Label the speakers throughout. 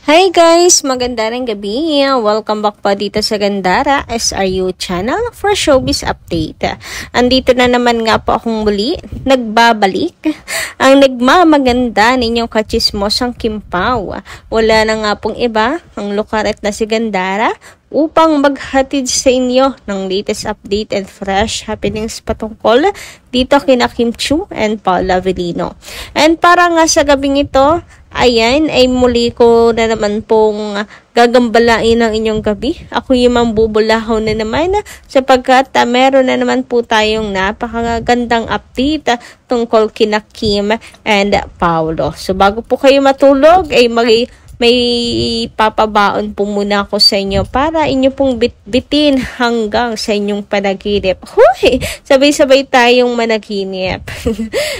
Speaker 1: Hi guys! Maganda rin gabi. Welcome back po dito sa Gandara SRU channel for showbiz update. Andito na naman nga po akong muli, nagbabalik ang nagmamaganda ninyong kachismosang Kim Pao. Wala na nga pong iba, ang lukaret na si Gandara, upang maghatid sa inyo ng latest update and fresh happenings patungkol dito kina Kim Chiu and Paula Avellino. And para nga sa gabing ito, ayan, ay muli ko na naman pong gagambalain ang inyong gabi. Ako yung mambubulahaw na naman sapagkat meron na naman po tayong napakagandang update tungkol kina Kim and Paolo. So bago po kayo matulog, ay may papabaon po muna ako sa inyo para inyo pong bitbitin hanggang sa inyong panaginip. Huy! Sabay-sabay tayong managinip.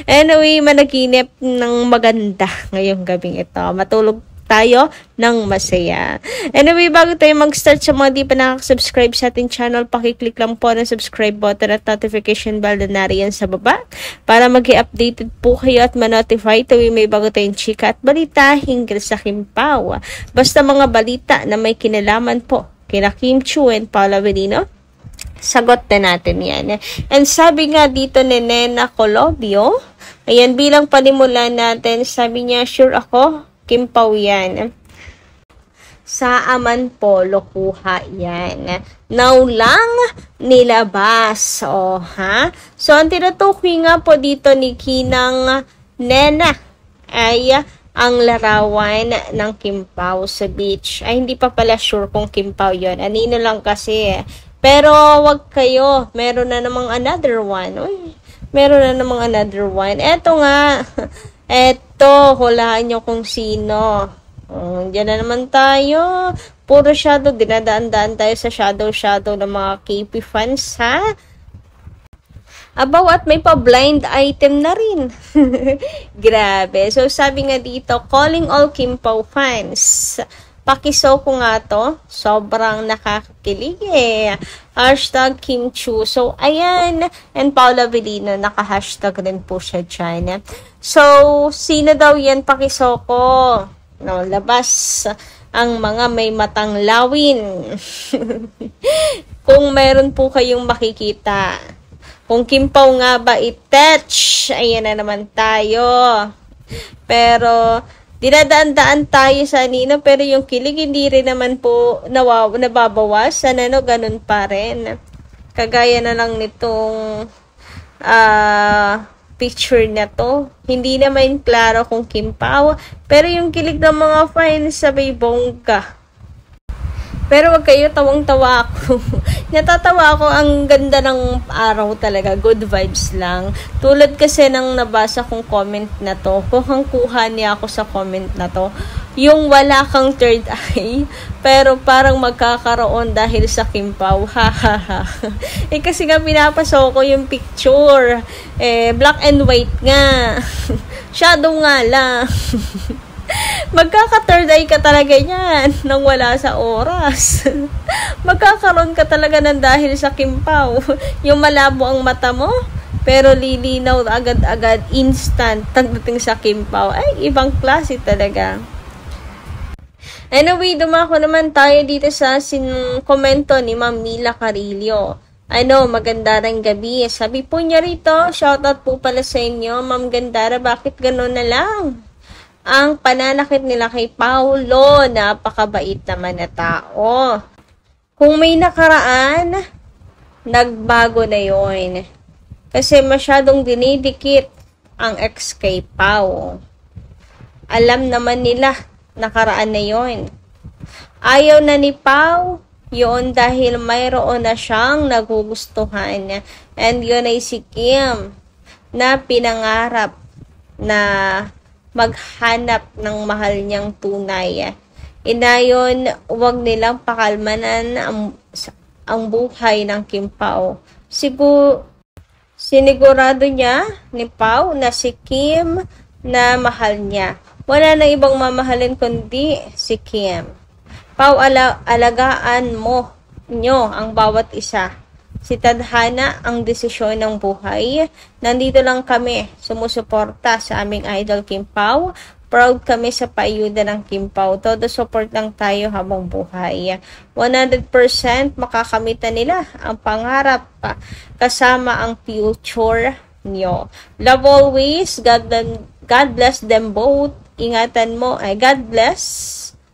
Speaker 1: Anyway, managinip ng maganda ngayong gabing ito. Matulog tayo ng masaya. Anyway, bago tayo mag-start, sa mga di pa nakasubscribe sa ating channel, pakiclick lang po ng subscribe button at notification bell na nariyan sa baba para mag-i-updated po kayo at ma-notify tuwing may bago tayong chika at balita hinggil sa Kim Pao. Basta mga balita na may kinalaman po kina Kim Chiu and Paula Avellino, sagot na natin yan. And sabi nga dito ni Nena Colobio, ayan, bilang panimula natin, sabi niya, sure ako, Kim Pao yan. Sa aman po, lokuha yan. Now lang nilabas. O, ha? So, ang tinutukoy nga po dito ni Kinang Nena ay ang larawan ng Kim Pao sa beach. Ay, hindi pa pala sure kung Kim Pao yun. Anino lang kasi. Pero, wag kayo. Meron na namang another one. Uy, meron na namang another one. Eto nga. Eto, hulaan nyo kung sino. Diyan na naman tayo. Puro shadow. Dinadaan-daan tayo sa shadow ng mga KP fans, ha? Abaw, at may pa-blind item na rin. Grabe. So, sabi nga dito, calling all Kim Pao fans. Pakisaw ko nga to. Sobrang nakakakilig eh. Hashtag Kim Chiu. So, ayan. And Paula Avellino, naka-hashtag rin po siya dyan. So, sino daw yan pakisaw ko? No, labas ang mga may matang lawin. Kung meron po kayong makikita. Kung Kim Pao nga ba i-touch, ayan na naman tayo. Pero, dinadaan-daan tayo sa anino, pero yung kilig hindi rin naman po nababawas. Ano, ganun pa rin. Kagaya na lang nitong picture na to. Hindi naman klaro kung Kim Pao, pero yung kilig ng mga fans sabay bongga. Pero wag kayo, tawang-tawa ako. Natatawa ako, ang ganda ng araw talaga. Good vibes lang. Tulad kasi ng nabasa kong comment na to. Kuhang-kuha niya ako sa comment na to. Yung wala kang third eye, pero parang magkakaroon dahil sa Kim Pao. Kasi nga pinapasok ko yung picture. Black and white nga. Shadow nga lang. Magkaka-third eye ka talaga yan nang wala sa oras. Magkakaroon ka talaga ng dahil sa Kim Pao. Yung malabo ang mata mo, pero lilinaw agad-agad, instant pagdating sa Kim Pao. Ay, ibang klase talaga. Anyway, dumako naman tayo dito sa komento ni Ma'am Mila Carillo. Maganda rin gabi. Sabi po niya rito, shoutout po pala sa inyo, Ma'am Gandara, bakit gano'n na lang? Ang pananakit nila kay Paolo, napakabait naman na tao. Kung may nakaraan, nagbago na yon. Kasi masyadong dinidikit ang ex kay Pao. Alam naman nila, nakaraan na yon. Ayaw na ni Pao yun dahil mayroon na siyang nagugustuhan. And yun ay si Kim na pinangarap na maghanap ng mahal niyang tunay. Inayon, huwag nilang pakalmanan ang buhay ng Kim Pao. Sinigurado niya ni Pao na si Kim na mahal niya. Wala na ibang mamahalin kundi si Kim. Pao, alagaan mo nyo ang bawat isa. Si Tadhana ang desisyon ng buhay. Nandito lang kami sumusuporta sa aming idol Kim Pao Proud kami sa paayuda ng Kim Pao. Todo support lang tayo habang buhay. 100% makakamit na nila ang pangarap kasama ang future nyo. Love always. God bless them both. Ingatan mo. God bless.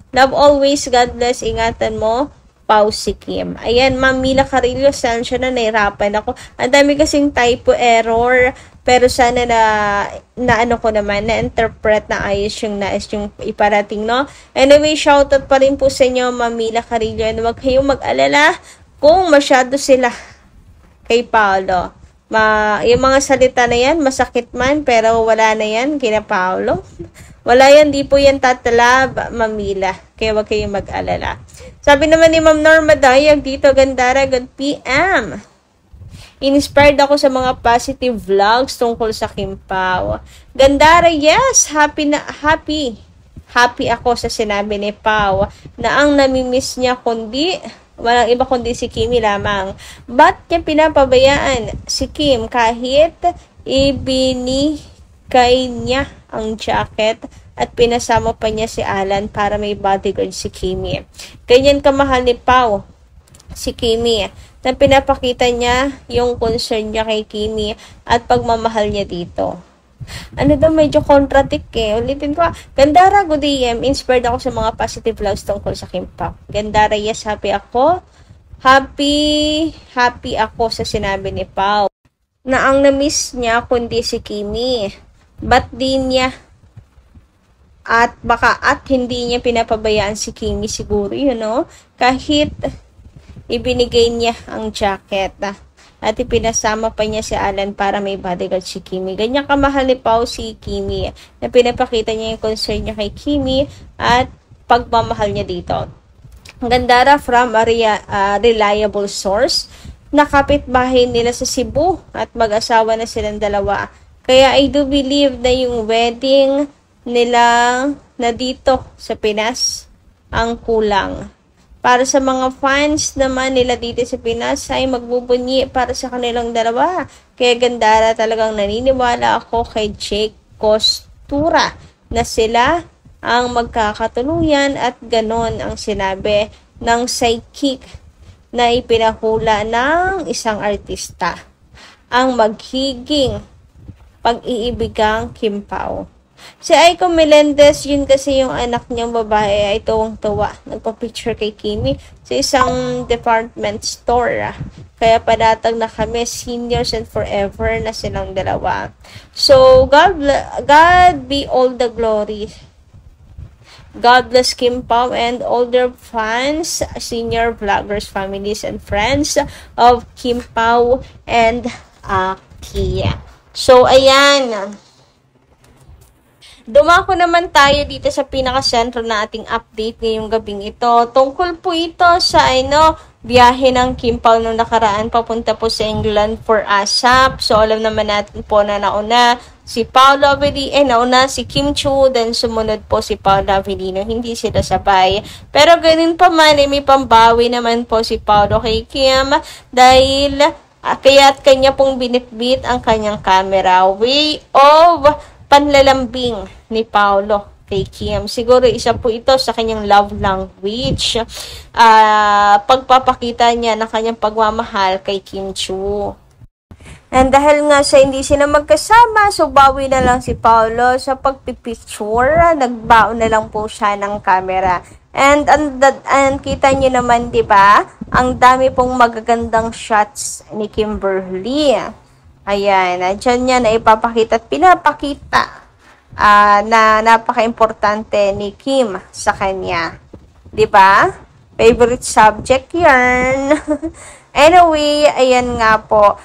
Speaker 1: Love always. God bless. Ingatan mo. Pao si Kim. Ayan, Ma'am Mila Carillo, sensya na, nahirapan ako. Ang dami kasing typo error, pero sana na ko naman, na-interpret na ayos yung nais yung iparating, no? Anyway, shoutout pa rin po sa inyo, Ma'am Mila Carillo, and huwag kayong mag-alala kung masyado sila kay Paolo. Yung mga salita na yan, masakit man, pero wala na yan, kina Paolo. Wala yan, di po yan tatalab, Mamila. Kaya wag kayong mag-alala. Sabi naman ni Ma'am Norma Dayag dito, Gandara, good PM. Inspired ako sa mga positive vlogs tungkol sa Kim Pao. Gandara, yes, happy ako sa sinabi ni Pao na ang namimiss niya walang iba kundi si Kimi lamang. Ba't niya pinapabayaan si Kim kahit ibinigay niya ang jacket at pinasama pa niya si Alan para may bodyguard si Kimi. Ganyan kamahal ni Pao si Kimi na pinapakita niya yung concern niya kay Kimi at pagmamahal niya dito. Ano daw, medyo contradict Ulitin ko. Gandara, good AM. Inspired ako sa mga positive vlogs tungkol sa Kim Pao. Gandara, yes, happy ako. Happy ako sa sinabi ni Pao na ang na-miss niya kundi si Kimi. Ba't di niya at hindi niya pinapabayaan si Kimi siguro, kahit ibinigay niya ang jacket at ipinasama pa niya si Alan para may bodyguard si Kimi. Ganyan kamahal ni Pao si Kimi na pinapakita niya yung concern niya kay Kimi at pagmamahal niya dito. Gandara, from a reliable source, nakapitbahay nila sa Cebu at mag-asawa na silang dalawa. Kaya I do believe na yung wedding nila na dito sa Pinas ang kulang. Para sa mga fans naman nila dito sa Pinas ay magbubunyi para sa kanilang dalawa. Kaya Gandara, talagang naniniwala ako kay Jake Costura na sila ang magkakatuluyan at ganon ang sinabi ng psychic na ipinahula ng isang artista ang maghiging pag-iibigang Kim Pao. Si Aiko Melendez, yun kasi yung anak niyang babae ay tuwang-tuwa. Nagpa-picture kay Kimi sa isang department store. Kaya padatag na kami, seniors and forever na silang dalawa. So, God be all the glory. God bless Kim Pao and all their fans, senior vloggers, families, and friends of Kim Pao and Kia. So, ayan. Dumako naman tayo dito sa pinaka-sentro na ating update ngayong gabing ito. Tungkol po ito sa biyahe ng Kim Pao nung nakaraan papunta po sa England for ASAP. So, alam naman natin po na nauna si Paolo Avellino, nauna si Kim Chiu, then sumunod po si Paolo Avellino. Hindi sila sabay. Pero ganun pa man, may pambawi naman po si Paolo kay Kim dahil kaya't kanya pong binitbit ang kanyang camera. Way of panlalambing ni Paolo kay Kim. Siguro isa po ito sa kanyang love language. Pagpapakita niya ng kanyang pagmamahal kay Kim Chiu. And dahil nga sa hindi sila magkasama, so bawi na lang si Paolo sa pagpipicture. Nagbaon na lang po siya ng camera. And kita niyo naman, di ba? Ang dami pong magagandang shots ni Kimberly. Ayan, dyan niya na ipapakita at pinapakita na napaka-importante ni Kim sa kanya. Diba? Favorite subject yan. Anyway, ayan nga po.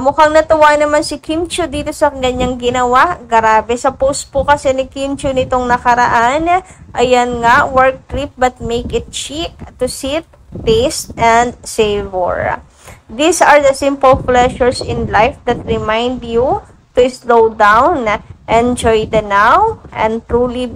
Speaker 1: Mukhang natuwa naman si Kim Chiu dito sa ganyang ginawa. Grabe, sa post po kasi ni Kim Chiu nitong nakaraan. Ayan nga, work trip but make it chic to sit, taste, and savor. These are the simple pleasures in life that remind you to slow down, enjoy the now, and truly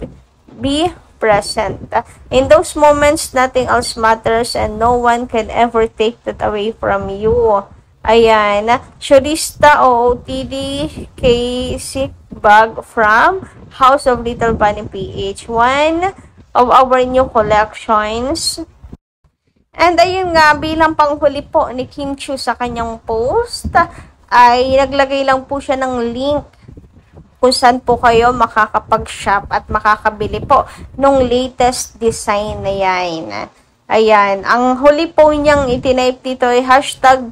Speaker 1: be present. In those moments, nothing else matters and no one can ever take that away from you. Ayan, Shurista OOTD K6 bag from House of Little Bunny PH. One of our new collections. And ayun nga, bilang panghuli po ni Kim Chiu sa kanyang post, ay naglagay lang po siya ng link kung saan po kayo makakapag-shop at makakabili po nung latest design na yan. Ayan, ang huli po niyang itinipe dito ay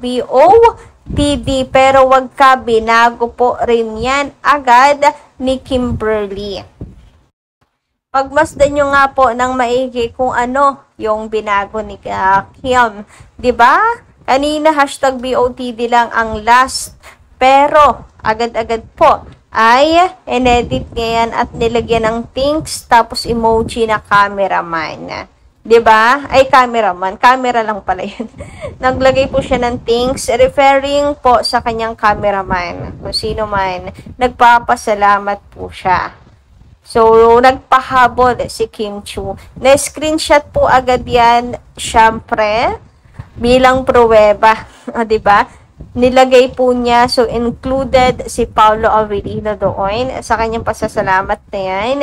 Speaker 1: #BOTD, pero wag ka, binago po rin yan agad ni Kimberly. Pagmasdan nyo nga po ng maigi kung ano yung binago ni Kim. Diba? Kanina #BOTD lang ang last, pero agad-agad po ay inedit niya yan at nilagyan ng thanks tapos emoji na cameraman. 'Di ba? Ay cameraman, camera lang pala 'yun. Naglagay po siya ng thanks referring po sa kanyang cameraman. Kung sino man, nagpapasalamat po siya. So, nagpahabol si Kim Chiu. Na-screenshot po agad yan, syempre, bilang pruweba. O, 'di ba? Nilagay po niya, so included si Paolo Avellino doon sa kanyang pasasalamat na yan.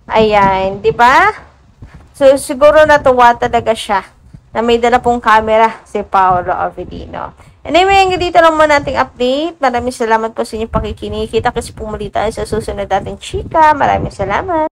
Speaker 1: Ayan, di ba? So siguro natuwa talaga siya na may dala pong camera si Paolo Avellino. Anyway, hanggang dito lang muna nating update. Maraming salamat po sa inyong pakikinig. Kita kasi po muli tayo sa susunod nating chika. Maraming salamat.